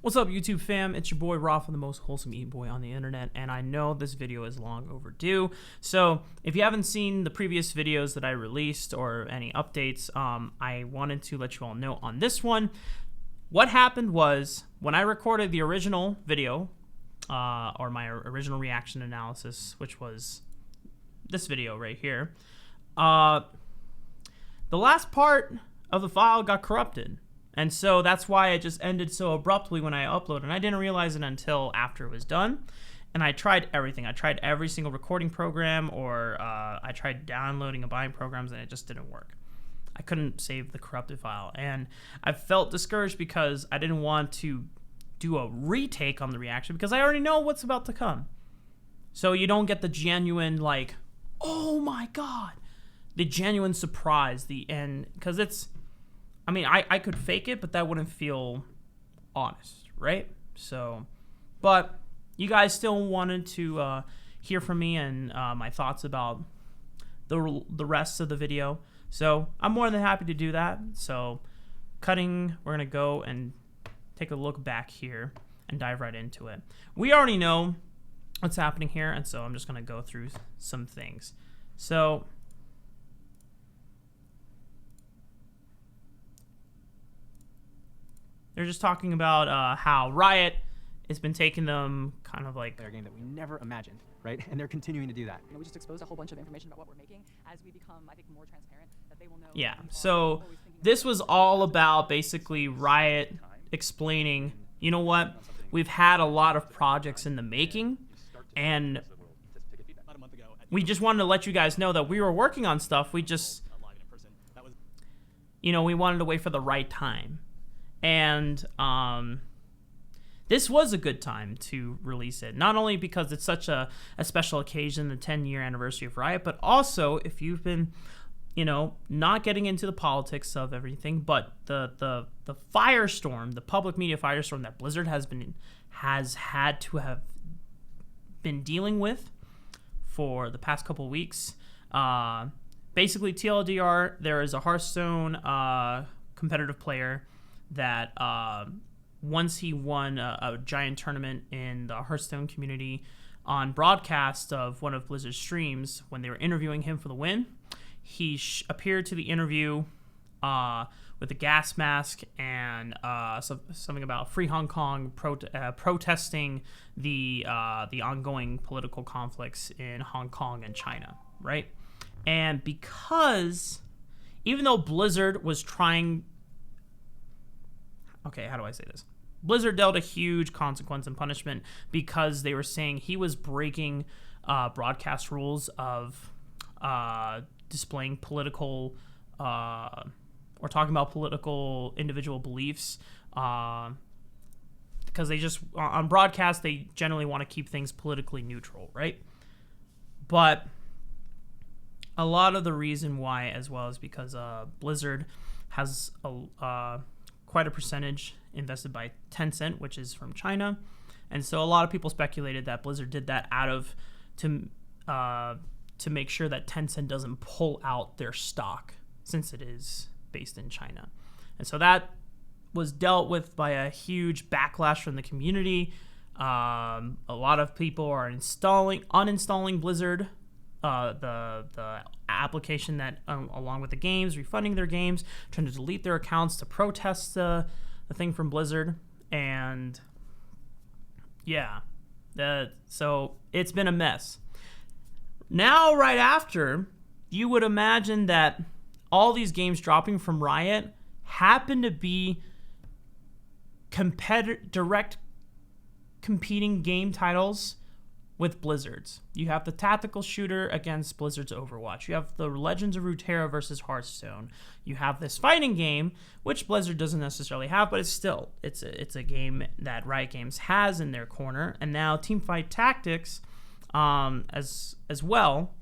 What's up, YouTube fam? It's your boy Rafa, the most wholesome eating boy on the internet, and I know this video is long overdue. So if you haven't seen the previous videos that I released or any updates, I wanted to let you all know on this one. What happened was, when I recorded the original video, or my original reaction analysis, which was this video right here, the last part of the file got corrupted. And so that's why it just ended so abruptly when I uploaded. And I didn't realize it until after it was done. And I tried everything. I tried every single recording program, or I tried downloading and buying programs, and it just didn't work. I couldn't save the corrupted file. And I felt discouraged because I didn't want to do a retake on the reaction because I already know what's about to come. So you don't get the genuine, like, oh my God, the genuine surprise, the end. Because it's, I mean, I could fake it, but that wouldn't feel honest, right? So, but you guys still wanted to hear from me and my thoughts about the rest of the video. So I'm more than happy to do that. So cutting, we're going to go and take a look back here and dive right into it. We already know what's happening here, and so I'm just going to go through some things. So they're just talking about how Riot has been taking them kind of like their game that we never imagined, right? And they're continuing to do that. We just exposed a whole bunch of information about what we're making as we become, I think, more transparent, that they will know. Yeah, so this was all about basically Riot explaining, you know what, we've had a lot of projects in the making, and we just wanted to let you guys know that we were working on stuff. We just, you know, we wanted to wait for the right time. And this was a good time to release it, not only because it's such a special occasion, the 10-year anniversary of Riot, but also if you've been, you know, not getting into the politics of everything, but the firestorm, the public media firestorm that Blizzard has had to have been dealing with for the past couple of weeks. Basically, TLDR, there is a Hearthstone competitive player that once he won a giant tournament in the Hearthstone community on broadcast of one of Blizzard's streams, when they were interviewing him for the win, he appeared to the interview with a gas mask and something about free Hong Kong, protesting the ongoing political conflicts in Hong Kong and China, right? And because even though Blizzard was trying, okay, how do I say this? Blizzard dealt a huge consequence and punishment because they were saying he was breaking broadcast rules of displaying political or talking about political individual beliefs, because they just, on broadcast, they generally want to keep things politically neutral, right? But a lot of the reason why as well is because Blizzard has quite a percentage invested by Tencent, which is from China, and so a lot of people speculated that Blizzard did that out of to make sure that Tencent doesn't pull out their stock, since it is based in China. And so that was dealt with by a huge backlash from the community. A lot of people are uninstalling Blizzard, the application that along with the games, refunding their games, trying to delete their accounts to protest the thing from Blizzard. And yeah, so it's been a mess. Now, right after, you would imagine that all these games dropping from Riot happen to be direct competing game titles with Blizzard's. You have the tactical shooter against Blizzard's Overwatch. You have the Legends of Runeterra versus Hearthstone. You have this fighting game, which Blizzard doesn't necessarily have, but it's a game that Riot Games has in their corner. And now Teamfight Tactics, as well.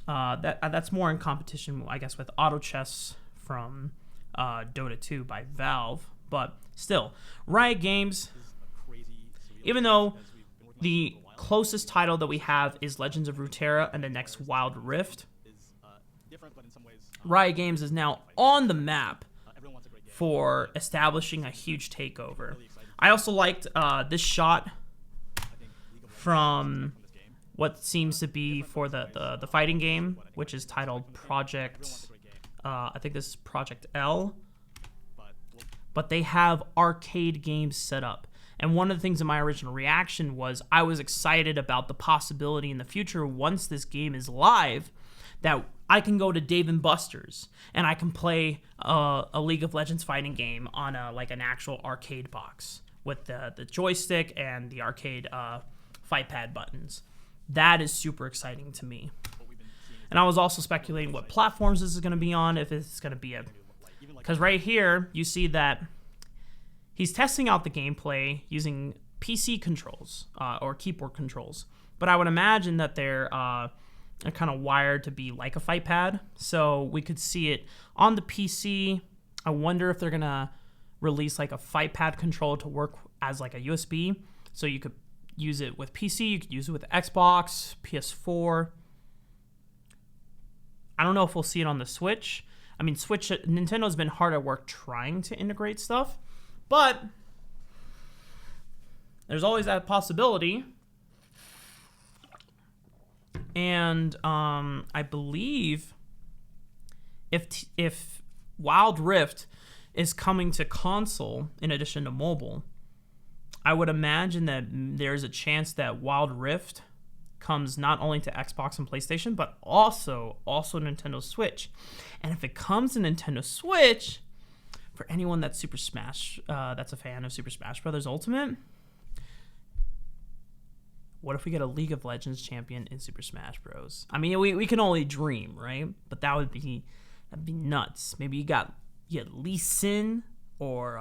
That's more in competition, I guess, with Auto Chess from Dota 2 by Valve. But still, Riot Games, even though the closest title that we have is Legends of Runeterra and the next Wild Rift, Riot Games is now on the map for establishing a huge takeover. I also liked this shot from what seems to be for the fighting game, which is titled Project, I think this is Project L. But they have arcade games set up. And one of the things in my original reaction was I was excited about the possibility in the future, once this game is live, that I can go to Dave & Buster's and I can play a League of Legends fighting game on like an actual arcade box with the joystick and the arcade fight pad buttons. That is super exciting to me. And I was also speculating what platforms this is going to be on, if it's going to be because right here you see that he's testing out the gameplay using PC controls or keyboard controls. But I would imagine that they're kind of wired to be like a fight pad. So we could see it on the PC. I wonder if they're going to release like a fight pad controller to work as like a USB. So you could use it with PC, you could use it with Xbox, PS4. I don't know if we'll see it on the Switch. I mean, Nintendo's been hard at work trying to integrate stuff, but there's always that possibility. And I believe if Wild Rift is coming to console in addition to mobile, I would imagine that there's a chance that Wild Rift comes not only to Xbox and PlayStation, but also Nintendo Switch. And if it comes to Nintendo Switch, for anyone that's that's a fan of Super Smash Bros. Ultimate, what if we get a League of Legends champion in Super Smash Bros? I mean, we can only dream, right? But that'd be nuts. Maybe you got Lee Sin or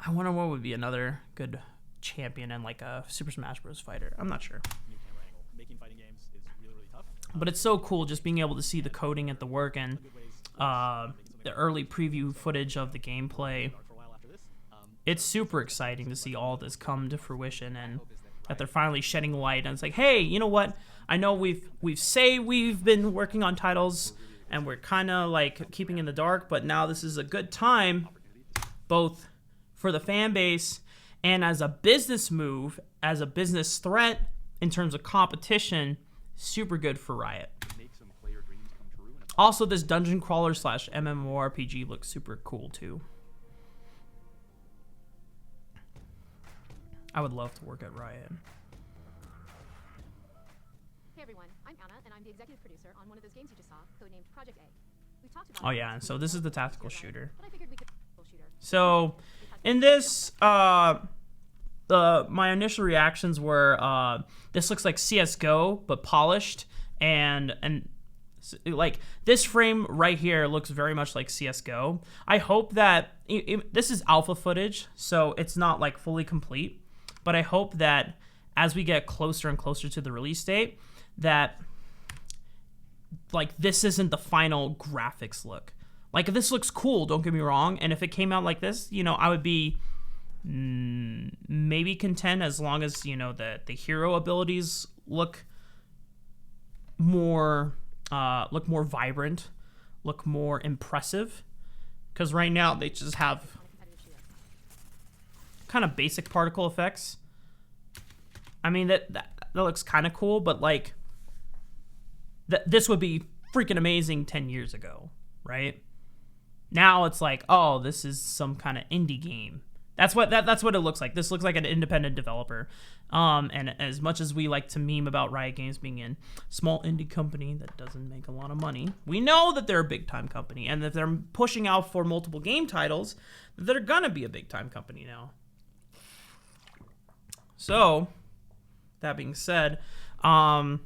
I wonder what would be another good champion and like a Super Smash Bros. Fighter. I'm not sure. But it's so cool just being able to see the coding at the work and the early preview footage of the gameplay. It's super exciting to see all this come to fruition and that they're finally shedding light. And it's like, hey, you know what? I know we've been working on titles and we're kind of like keeping in the dark, but now this is a good time, both for the fan base and as a business move, as a business threat in terms of competition. Super good for Riot. Also, this dungeon crawler / MMORPG looks super cool too. I would love to work at Riot. Hey everyone, I'm Anna, and I'm the executive producer on one of those games you just saw, codenamed Project A. We've talked about yeah, and so this is the tactical shooter. But I figured we could shooter. So, in this, my initial reactions were, this looks like CS:GO but polished, and like this frame right here looks very much like CS:GO. I hope that this is alpha footage, so it's not like fully complete, but I hope that as we get closer and closer to the release date, that like this isn't the final graphics look. Like, this looks cool, don't get me wrong, and if it came out like this, you know, I would be maybe content as long as, you know, the hero abilities look more vibrant, look more impressive, because right now they just have kind of basic particle effects. I mean, that looks kind of cool, but like this would be freaking amazing 10 years ago, right? Now it's like, oh, this is some kind of indie game. That's what it looks like. This looks like an independent developer. And as much as we like to meme about Riot Games being a small indie company that doesn't make a lot of money, we know that they're a big time company, and if they're pushing out for multiple game titles, they're gonna be a big time company now. So, that being said, core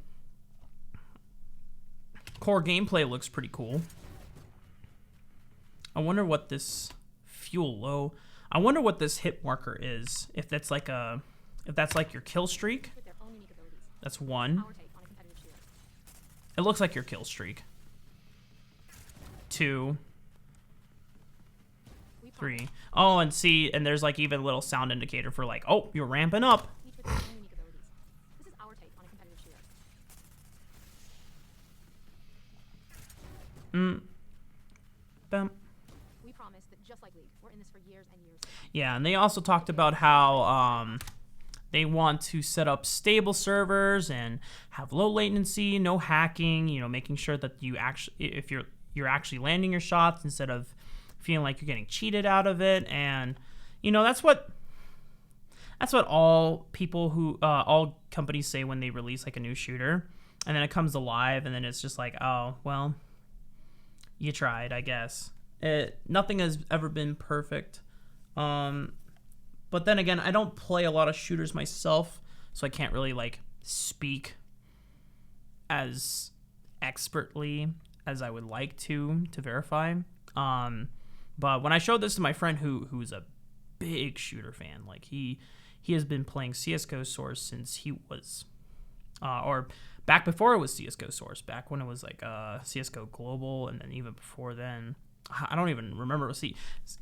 gameplay looks pretty cool. I wonder what this fuel low. I wonder what this hit marker is. If that's like your kill streak. That's 1. It looks like your kill streak. 2. 3. Oh, and see, and there's like even a little sound indicator for like, oh, you're ramping up. Bam. We promise that just like League, we're in this for years and years. Yeah, and they also talked about how they want to set up stable servers and have low latency, no hacking. You know, making sure that you actually, if you're actually landing your shots instead of feeling like you're getting cheated out of it. And you know, that's what all people who all companies say when they release like a new shooter, and then it comes alive, and then it's just like, oh well, you tried, I guess. Nothing has ever been perfect. But then again, I don't play a lot of shooters myself, so I can't really like speak as expertly as I would like to verify. But when I showed this to my friend who's a big shooter fan, like he has been playing CS:GO Source since he was, or back before it was CS:GO Source, back when it was like CS:GO Global, and then even before then. I don't even remember. See,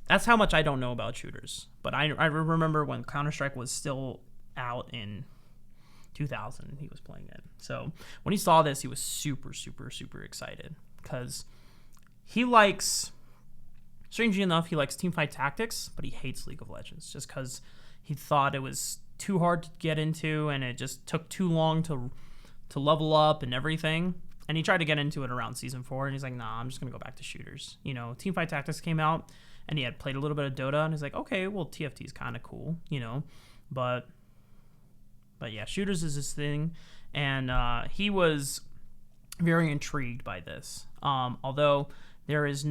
that's how much I don't know about shooters. But I remember when Counter-Strike was still out in 2000, he was playing it. So when he saw this, he was super, super, super excited because he likes, strangely enough, he likes teamfight tactics, but he hates League of Legends just because he thought it was too hard to get into and it just took too long to level up and everything. And he tried to get into it around Season 4, and he's like, nah, I'm just going to go back to shooters. You know, Teamfight Tactics came out, and he had played a little bit of Dota, and he's like, okay, well, TFT is kind of cool, you know. But yeah, shooters is his thing, and he was very intrigued by this. Although there is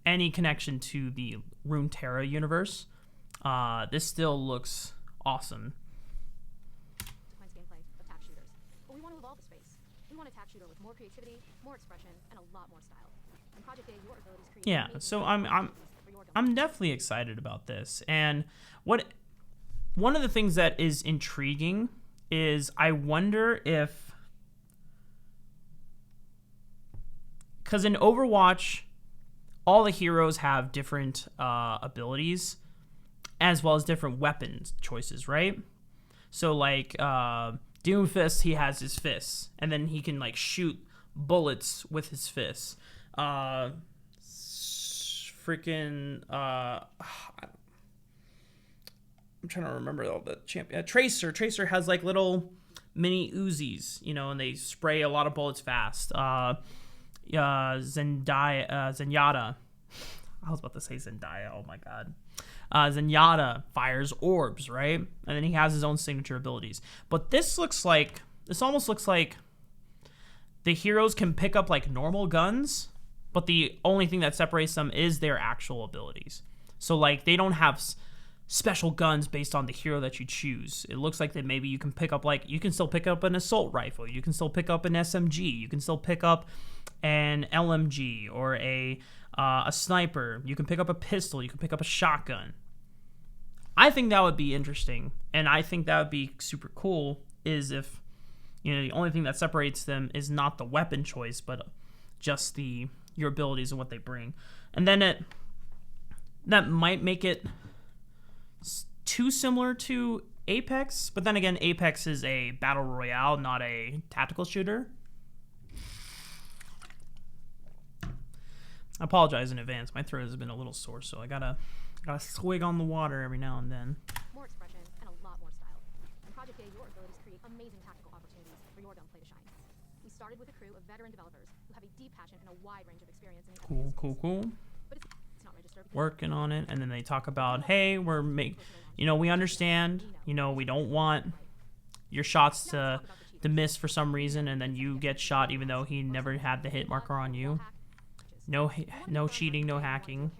any connection to the Runeterra universe, this still looks awesome. Gameplay of TAC shooters. But we want to evolve the space. We want a TAC shooter with more creativity, more expression, and a lot more style. And Project A, your abilities create. Yeah, so I'm definitely excited about this. And one of the things that is intriguing is I wonder if, because in Overwatch, all the heroes have different abilities as well as different weapons choices, right? So like Doomfist, he has his fists, and then he can like shoot bullets with his fists. I'm trying to remember all the champion. Tracer has like little mini Uzis, you know, and they spray a lot of bullets fast. Zenyatta. I was about to say Zendaya. Oh my god. Zenyatta fires orbs, right? And then he has his own signature abilities. But this almost looks like the heroes can pick up like normal guns, but the only thing that separates them is their actual abilities. So like they don't have special guns based on the hero that you choose. It looks like that maybe you can pick up you can still pick up an assault rifle, you can still pick up an SMG, you can still pick up an LMG or a sniper, you can pick up a pistol, you can pick up a shotgun. I think that would be interesting, and I think that would be super cool is if, you know, the only thing that separates them is not the weapon choice, but just your abilities and what they bring. And then that might make it too similar to Apex, but then again, Apex is a battle royale, not a tactical shooter. I apologize in advance. My throat has been a little sore, so I gotta swig on the water every now and then. More expression and a lot more style. In Project A, your abilities create amazing tactical opportunities for your gunplay to shine. We started with a crew of veteran developers who have a deep passion and a wide range of experience in the Cool. But it's not registered. Working on it, and then they talk about, hey, we understand, we don't want your shots to miss for some reason, and then you get shot even though he never had the hit marker on you. No cheating, no hacking.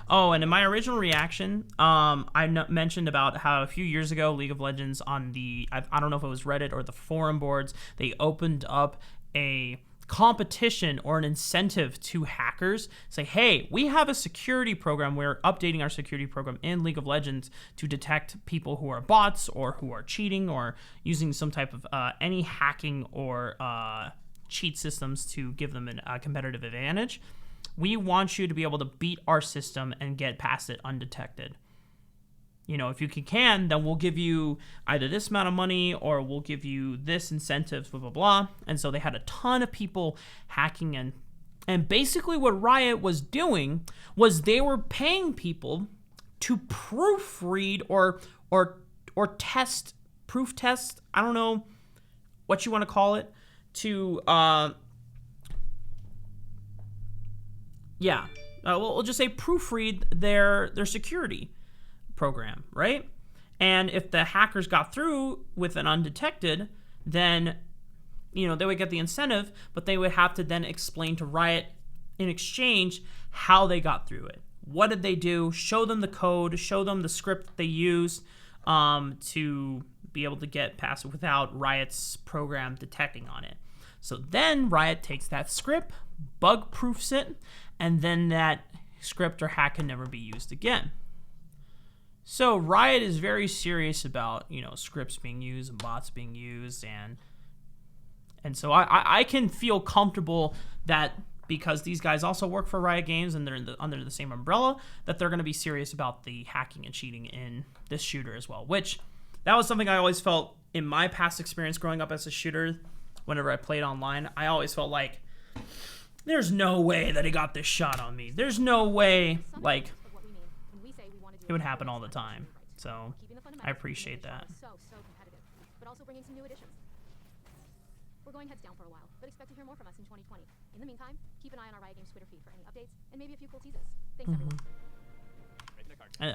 Oh, and in my original reaction, I mentioned about how a few years ago, League of Legends on I don't know if it was Reddit or the forum boards, they opened up a competition or an incentive to hackers. Say, hey, we have a security program. We're updating our security program in League of Legends to detect people who are bots or who are cheating or using some type of any hacking or cheat systems to give them a competitive advantage. We want you to be able to beat our system and get past it undetected. If you can, then we'll give you either this amount of money or we'll give you this incentives, blah, blah, blah. And so they had a ton of people hacking, and And basically what Riot was doing was they were paying people to proofread or test, proof test, I don't know what you want to call it, to we'll just say proofread their security program, right? And if the hackers got through with an undetected, then they would get the incentive, but they would have to then explain to Riot in exchange how they got through it. What did they do? Show them the code, show them the script that they used to be able to get past it without Riot's program detecting on it. So then Riot takes that script, bug proofs it, and then that script or hack can never be used again. So Riot is very serious about, scripts being used and bots being used, and so I can feel comfortable that because these guys also work for Riot Games and they're under the same umbrella, that they're going to be serious about the hacking and cheating in this shooter as well, which that was something I always felt in my past experience growing up as a shooter. Whenever I played online, I always felt like there's no way that he got this shot on me. There's no way, like, it would happen all the time. So I appreciate that. So competitive, but also bringing some new additions. We're going heads down for a while, but expect to hear more from us in 2020. In the meantime, keep an eye on our Riot Games Twitter feed for any updates and maybe a few cool teases. Thanks, everyone.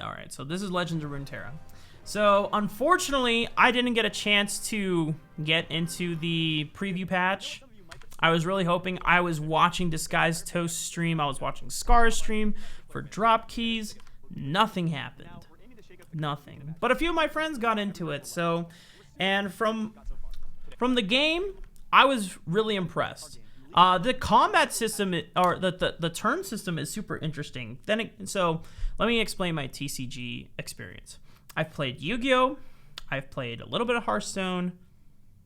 All right, so this is Legends of Runeterra. So unfortunately, I didn't get a chance to get into the preview patch. I was really hoping. I was watching Disguised Toast stream. I was watching Scar's stream for drop keys. Nothing happened. Nothing. But a few of my friends got into it. So, and from the game, I was really impressed. The combat system, or the turn system, is super interesting. So let me explain my TCG experience. I've played Yu-Gi-Oh! I've played a little bit of Hearthstone.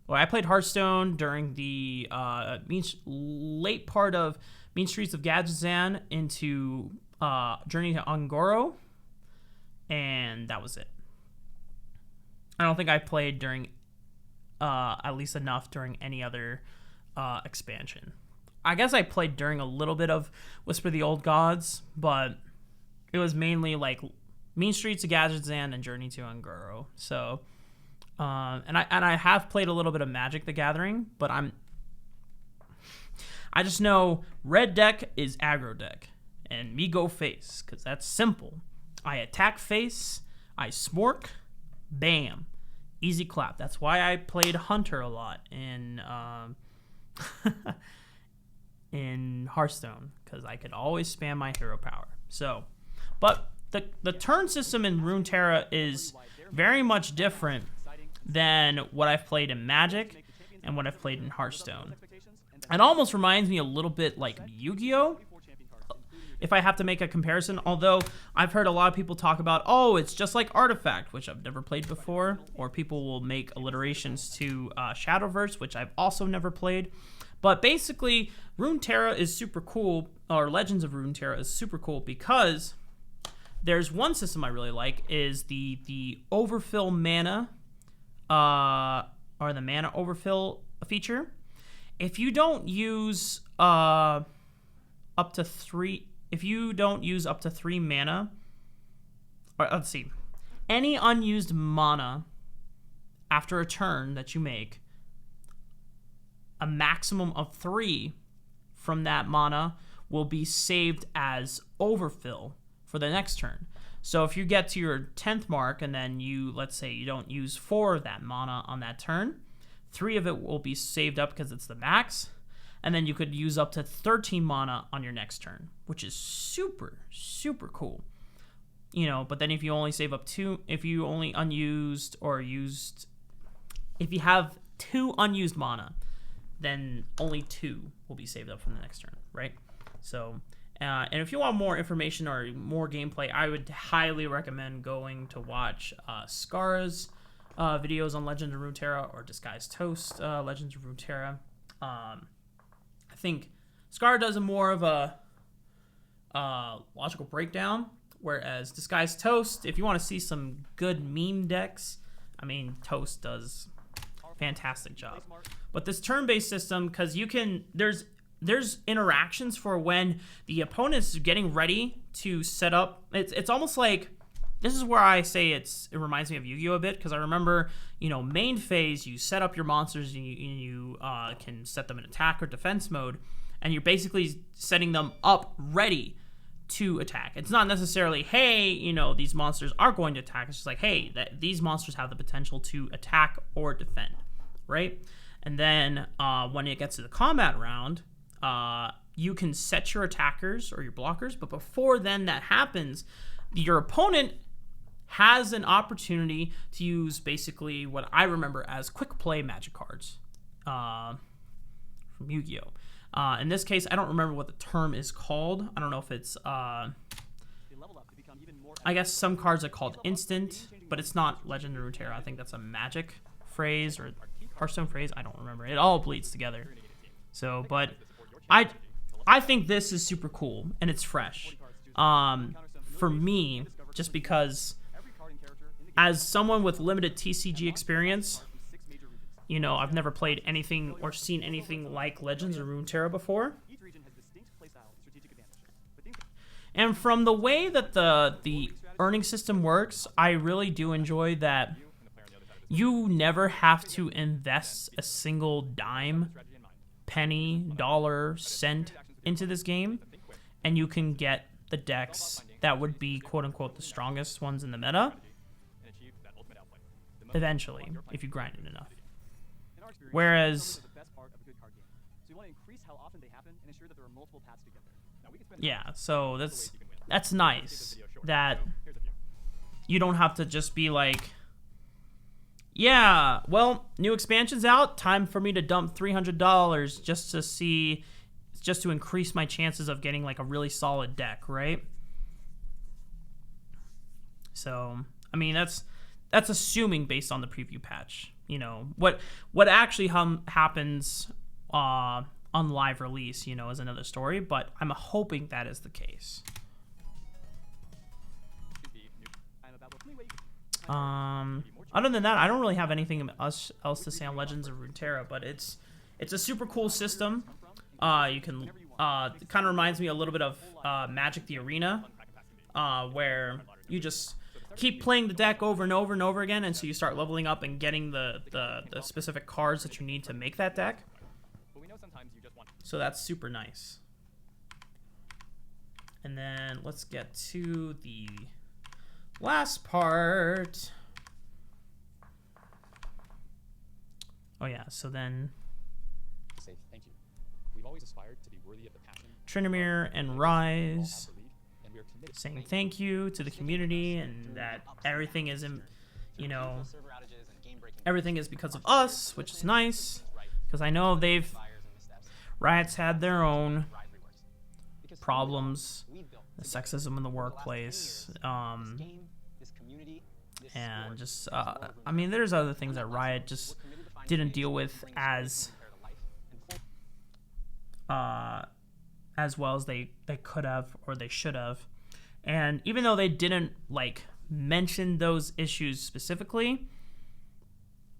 Well, I played Hearthstone during the late part of Mean Streets of Gadgetzan into Journey to Ungoro, and that was it. I don't think I played during at least enough during any other expansion. I guess I played during a little bit of Whisper of the Old Gods, but it was mainly like Mean Streets of Gadgetzan and Journey to Ungoro. So, and I have played a little bit of Magic the Gathering, but I just know red deck is aggro deck, and me go face, because that's simple. I attack face, I smork, bam, easy clap. That's why I played Hunter a lot in in Hearthstone, because I could always spam my hero power. So, but the turn system in Runeterra is very much different than what I've played in Magic and what I've played in Hearthstone. It almost reminds me a little bit like Yu-Gi-Oh! If I have to make a comparison, although I've heard a lot of people talk about, oh, it's just like Artifact, which I've never played before, or people will make alliterations to Shadowverse, which I've also never played. But basically, Runeterra is super cool, or Legends of Runeterra is super cool, because there's one system I really like, is the overfill mana, or the mana overfill feature. If you don't use up to 3 mana, or let's see, any unused mana after a turn that you make, a maximum of 3 from that mana will be saved as overfill for the next turn. So if you get to your 10th mark and then let's say you don't use 4 of that mana on that turn, 3 of it will be saved up because it's the max, and then you could use up to 13 mana on your next turn, which is super, super cool. But then if you only save up 2, if you only unused or used, if you have 2 unused mana, then only 2 will be saved up from the next turn, right? So, and if you want more information or more gameplay, I would highly recommend going to watch Scar's videos on Legends of Runeterra, or Disguised Toast Legends of Runeterra. I think Scar does a more of a logical breakdown, whereas Disguised Toast, if you want to see some good meme decks, I mean, Toast does a fantastic job. But this turn-based system, because there's interactions for when the opponent is getting ready to set up. It's almost like, this is where I say it reminds me of Yu-Gi-Oh! A bit, because I remember, main phase, you set up your monsters and you can set them in attack or defense mode, and you're basically setting them up ready to attack. It's not necessarily, hey, these monsters are going to attack. It's just like, hey, these monsters have the potential to attack or defend, right? And then when it gets to the combat round, you can set your attackers or your blockers, but before then that happens, your opponent has an opportunity to use basically what I remember as quick play magic cards from Yu-Gi-Oh! In this case, I don't remember what the term is called. I don't know if it's, I guess some cards are called instant, but it's not Legend or Runeterra. I think that's a magic phrase or Hearthstone phrase. I don't remember. It all bleeds together. So, but I think this is super cool and it's fresh. For me, just because as someone with limited TCG experience, I've never played anything or seen anything like Legends or Runeterra before. And from the way that the earning system works, I really do enjoy that you never have to invest a single dime, penny, dollar, cent into this game, and you can get the decks that would be quote-unquote the strongest ones in the meta eventually, if you grind it enough. Whereas, yeah, so that's nice that you don't have to just be like, yeah, well, new expansion's out, time for me to dump $300 just to increase my chances of getting like a really solid deck, right? So, I mean, that's assuming based on the preview patch. What actually happens on live release, is another story, but I'm hoping that is the case. Other than that, I don't really have anything else to say on Legends of Runeterra, but it's a super cool system. You can it kind of reminds me a little bit of Magic the Arena, where you just keep playing the deck over and over and over again, and so you start leveling up and getting the specific cards that you need to make that deck. So that's super nice. And then let's get to the last part. Oh yeah, so then say thank you. We've always aspired to be worthy of the passion. Tryndamere and Rise saying thank you to the community, and that everything is everything is because of us, which is nice, because I know Riot's had their own problems, the sexism in the workplace, and just I mean, there's other things that Riot just didn't deal with as well as they could have or they should have. And even though they didn't like mention those issues specifically,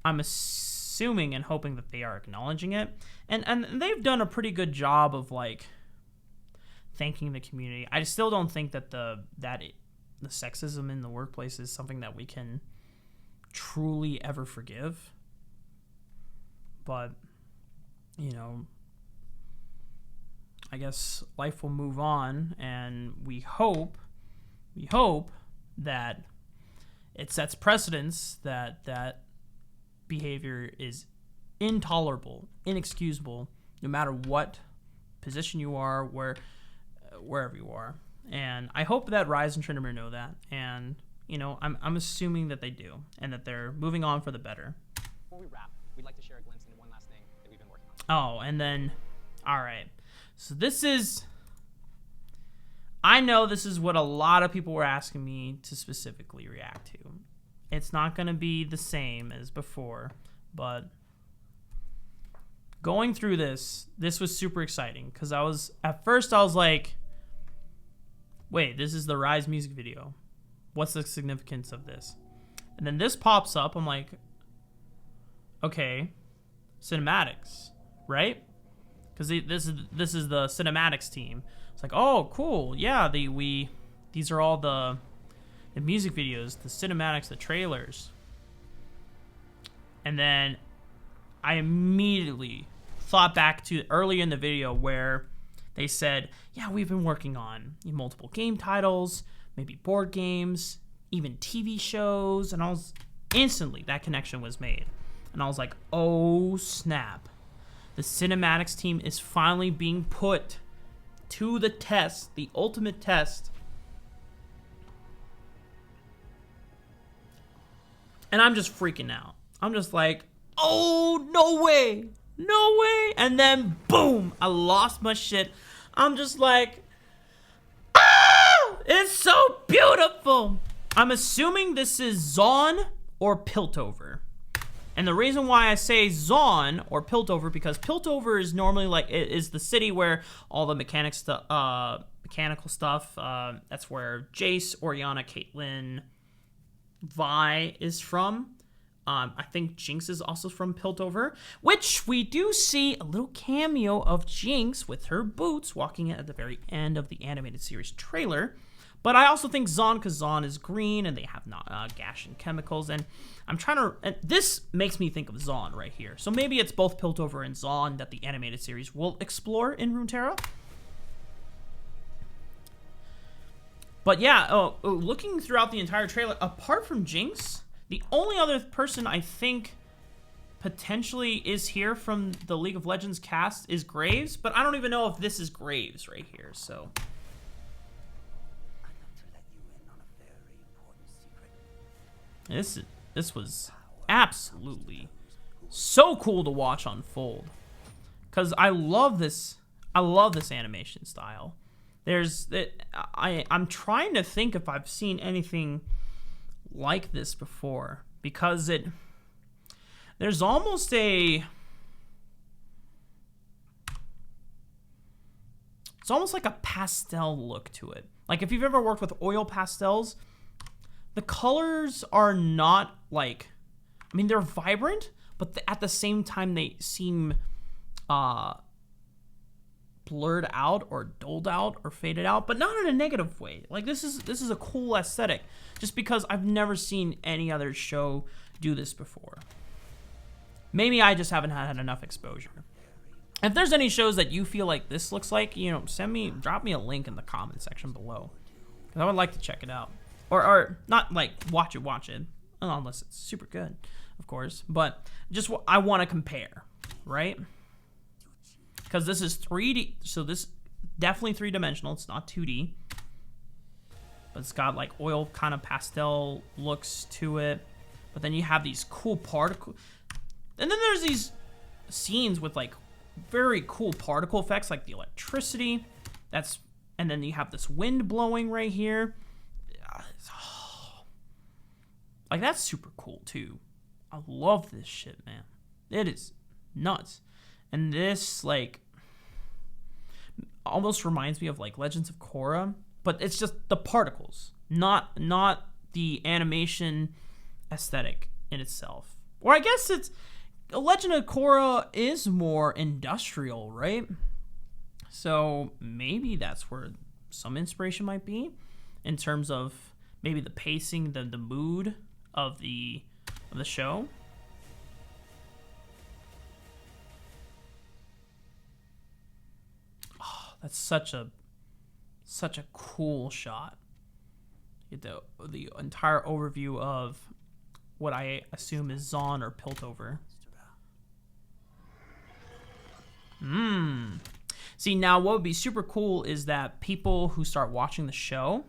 I'm assuming and hoping that they are acknowledging it, and they've done a pretty good job of like thanking the community. I still don't think that the sexism in the workplace is something that we can truly ever forgive, but I guess life will move on, and we hope that it sets precedence that behavior is intolerable, inexcusable, no matter what position you are, wherever you are. And I hope that Rise and Tryndamere know that, and I'm assuming that they do, and that they're moving on for the better. Before we wrap, we'd like to share a glimpse into one last thing that we've been working on. Oh, and then, all right. So I know this is what a lot of people were asking me to specifically react to. It's not going to be the same as before, but going through this was super exciting, because at first I was like, wait, this is the Rise music video. What's the significance of this? And then this pops up. I'm like, okay, cinematics, right? because this is the cinematics team. It's like, oh, cool, yeah. These are all the music videos, the cinematics, the trailers. And then I immediately thought back to earlier in the video where they said, yeah, we've been working on multiple game titles, maybe board games, even TV shows, and instantly that connection was made. And I was like, oh snap. The cinematics team is finally being put to the test, the ultimate test. And I'm just freaking out. I'm just like, oh, no way. No way. And then, boom, I lost my shit. I'm just like, ah, it's so beautiful. I'm assuming this is Zon or Piltover. And the reason why I say Zon or Piltover, because Piltover is normally like, it is the city where all the mechanical stuff, that's where Jace, Orianna, Caitlyn, Vi is from. I think Jinx is also from Piltover, which we do see a little cameo of Jinx with her boots walking at the very end of the animated series trailer. But I also think Zon, because Zon is green and they have gash and chemicals, and I'm trying to, and this makes me think of Zon right here. So maybe it's both Piltover and Zon that the animated series will explore in Runeterra. But yeah, looking throughout the entire trailer, apart from Jinx, the only other person I think potentially is here from the League of Legends cast is Graves, but I don't even know if this is Graves right here, so. This was absolutely so cool to watch unfold, because I love this animation style. I'm trying to think if I've seen anything like this before, because there's almost it's almost like a pastel look to it. Like if you've ever worked with oil pastels, the colors are not like, I mean, they're vibrant, but at the same time they seem blurred out or dulled out or faded out, but not in a negative way. Like this is a cool aesthetic, just because I've never seen any other show do this before. Maybe I just haven't had enough exposure. If there's any shows that you feel like this looks like, drop me a link in the comment section below, because I would like to check it out. Or not like watch it, unless it's super good, of course. But just I want to compare, right? Because this is 3D, so this definitely 3-dimensional. It's not 2D, but it's got like oil kind of pastel looks to it. But then you have these cool particles, and then there's these scenes with like very cool particle effects, like the electricity. And then you have this wind blowing right here. Like that's super cool too. I love this shit, man. It is nuts. And this like almost reminds me of like Legends of Korra, but it's just the particles, not the animation aesthetic in itself. Or I guess it's Legend of Korra is more industrial, right? So maybe that's where some inspiration might be in terms of maybe the pacing, the mood of the show. Oh, that's such a cool shot. Get the entire overview of what I assume is Zon or Piltover. See, now what would be super cool is that people who start watching the show,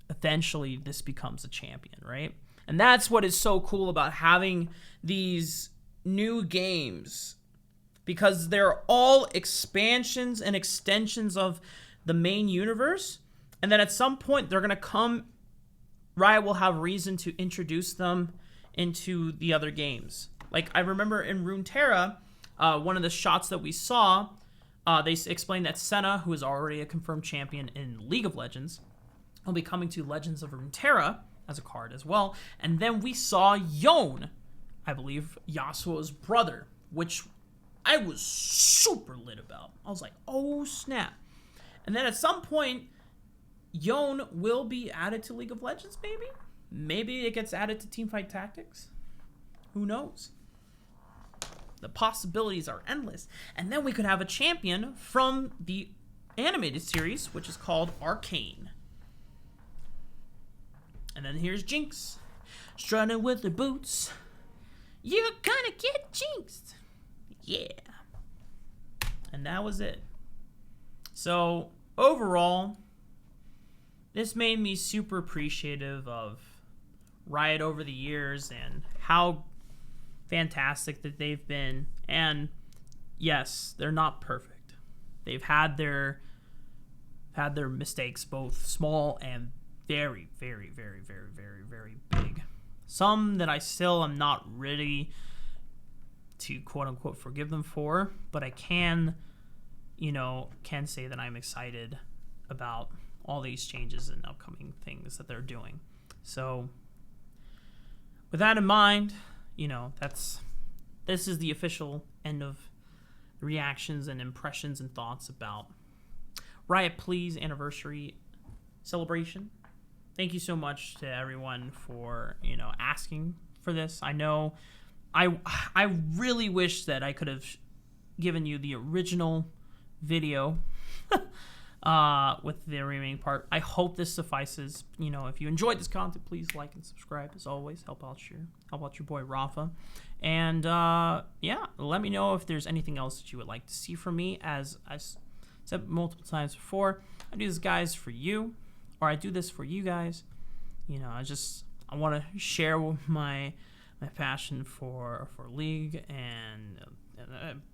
eventually this becomes a champion, right? And that's what is so cool about having these new games, because they're all expansions and extensions of the main universe. And then at some point they're going to come, Riot will have reason to introduce them into the other games. Like I remember in Runeterra, one of the shots that we saw, they explained that Senna, who is already a confirmed champion in League of Legends, will be coming to Legends of Runeterra as a card as well. And then we saw Yone, I believe Yasuo's brother, which I was super lit about. I was like, oh snap. And then at some point, Yone will be added to League of Legends, maybe? Maybe it gets added to Teamfight Tactics. Who knows? The possibilities are endless. And then we could have a champion from the animated series, which is called Arcane. And then here's Jinx, strutting with her boots. You're gonna get jinxed. Yeah. And that was it. So, overall, this made me super appreciative of Riot over the years and how fantastic that they've been. And yes, they're not perfect. They've had their mistakes, both small and very, very, very, very, very, very big. Some that I still am not ready to quote unquote forgive them for, but I can say that I'm excited about all these changes and upcoming things that they're doing. So with that in mind, this is the official end of reactions and impressions and thoughts about Riot Pls anniversary celebration. Thank you so much to everyone for, asking for this. I know I really wish that I could have given you the original video with the remaining part. I hope this suffices. If you enjoyed this content, please like and subscribe. As always, help out your boy Rafa. And let me know if there's anything else that you would like to see from me. As I said multiple times before, I do this, guys, for you. Or I do this for you guys. I want to share my passion for League and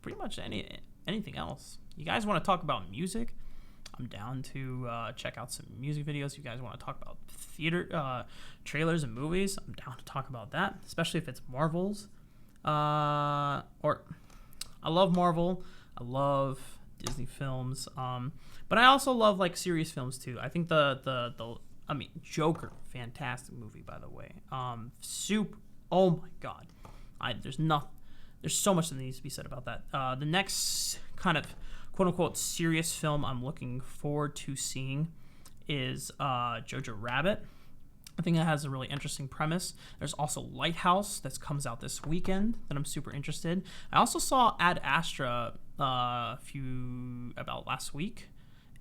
pretty much anything else. You guys want to talk about music? I'm down to check out some music videos. You guys want to talk about theater trailers and movies? I'm down to talk about that, especially if it's Marvel's. I love Marvel. I love Disney films. But I also love like serious films too. I think Joker, fantastic movie, by the way. Oh my god. There's so much that needs to be said about that. The next kind of quote unquote serious film I'm looking forward to seeing is Jojo Rabbit. I think it has a really interesting premise. There's also Lighthouse that comes out this weekend that I'm super interested. I also saw Ad Astra about last week,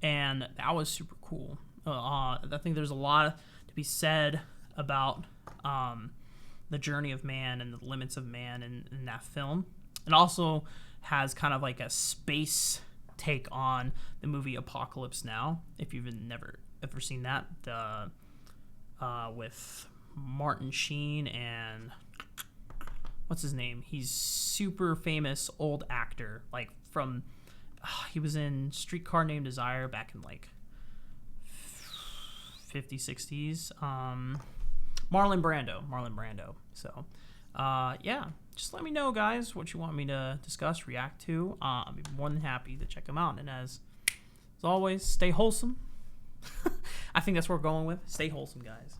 and that was super cool. I think there's a lot to be said about the journey of man and the limits of man in that film. It also has kind of like a space take on the movie Apocalypse Now, if you've never ever seen that, with Martin Sheen and what's his name? He's super famous old actor, like from he was in Streetcar Named Desire back in like 50s, 60s. Marlon Brando. So, just let me know, guys, what you want me to discuss, react to. I'll be more than happy to check them out. And as always, stay wholesome. I think that's what we're going with. Stay wholesome, guys.